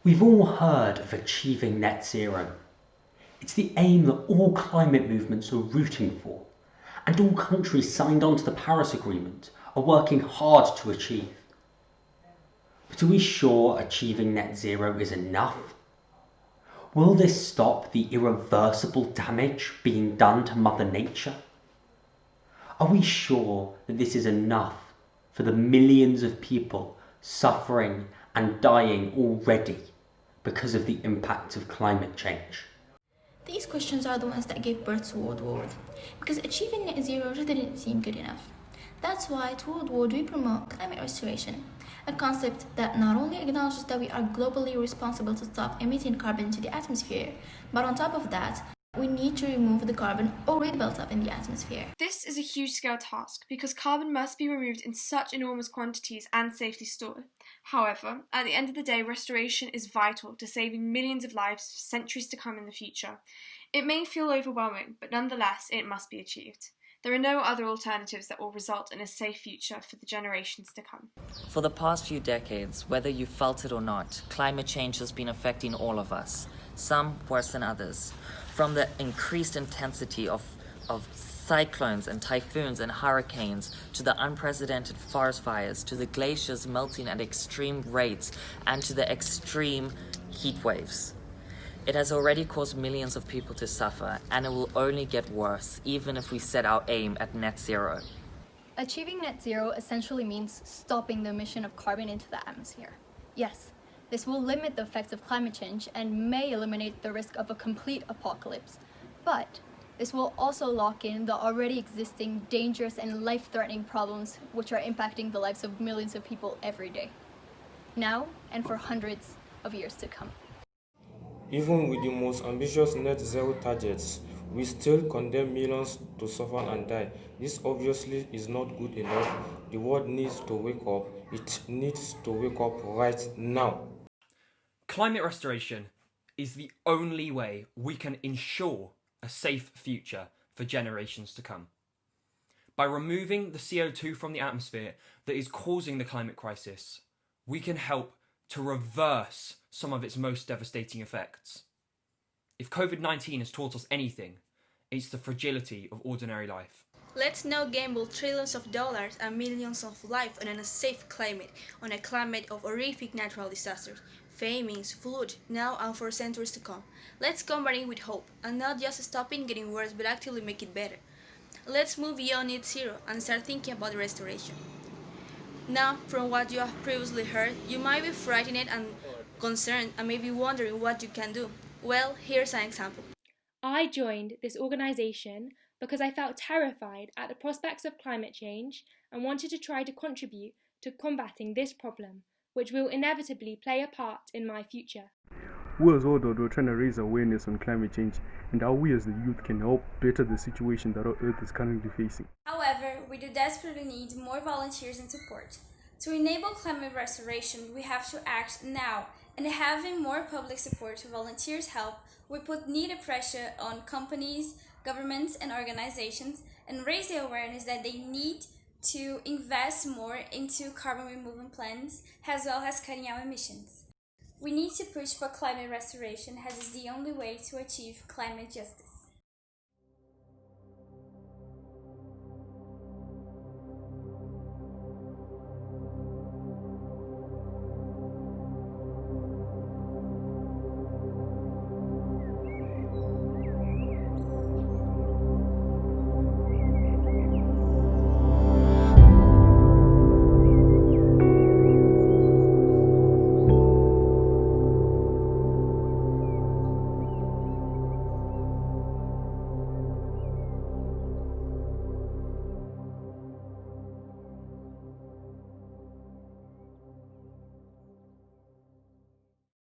We've all heard of achieving net zero. It's the aim that all climate movements are rooting for, and all countries signed on to the Paris Agreement are working hard to achieve. But are we sure achieving net zero is enough? Will this stop the irreversible damage being done to Mother Nature? Are we sure that this is enough for the millions of people suffering and dying already because of the impact of climate change? These questions are the ones that gave birth to WorldWard, because achieving net zero just didn't seem good enough. That's why at WorldWard we promote climate restoration, a concept that not only acknowledges that we are globally responsible to stop emitting carbon to the atmosphere, but on top of that, we need to remove the carbon already built up in the atmosphere. This is a huge-scale task because carbon must be removed in such enormous quantities and safely stored. However, at the end of the day, restoration is vital to saving millions of lives for centuries to come in the future. It may feel overwhelming, but nonetheless, it must be achieved. There are no other alternatives that will result in a safe future for the generations to come. For the past few decades, whether you felt it or not, climate change has been affecting all of us, some worse than others. From the increased intensity of cyclones and typhoons and hurricanes, to the unprecedented forest fires, to the glaciers melting at extreme rates, and to the extreme heat waves. It has already caused millions of people to suffer, and it will only get worse, even if we set our aim at net zero. Achieving net zero essentially means stopping the emission of carbon into the atmosphere. Yes, this will limit the effects of climate change and may eliminate the risk of a complete apocalypse, but this will also lock in the already existing dangerous and life-threatening problems which are impacting the lives of millions of people every day, now and for hundreds of years to come. Even with the most ambitious net zero targets, we still condemn millions to suffer and die. This obviously is not good enough. The world needs to wake up. It needs to wake up right now. Climate restoration is the only way we can ensure a safe future for generations to come. By removing the CO2 from the atmosphere that is causing the climate crisis, we can help to reverse some of its most devastating effects. If COVID-19 has taught us anything, it's the fragility of ordinary life. Let's not gamble trillions of dollars and millions of lives on a unsafe climate, on a climate of horrific natural disasters, famines, flood, now and for centuries to come. Let's combat it with hope, and not just stopping getting worse, but actually make it better. Let's move beyond net zero and start thinking about restoration. Now, from what you have previously heard, you might be frightened and concerned and maybe wondering what you can do. Well, here's an example. I joined this organisation because I felt terrified at the prospects of climate change and wanted to try to contribute to combating this problem, which will inevitably play a part in my future. We as WorldWard are trying to raise awareness on climate change and how we as the youth can help better the situation that our Earth is currently facing. However, we do desperately need more volunteers and support. To enable climate restoration, we have to act now, and having more public support to volunteers help, we put needed pressure on companies, governments and organizations and raise the awareness that they need to invest more into carbon removal plans as well as cutting out emissions. We need to push for climate restoration as it's the only way to achieve climate justice.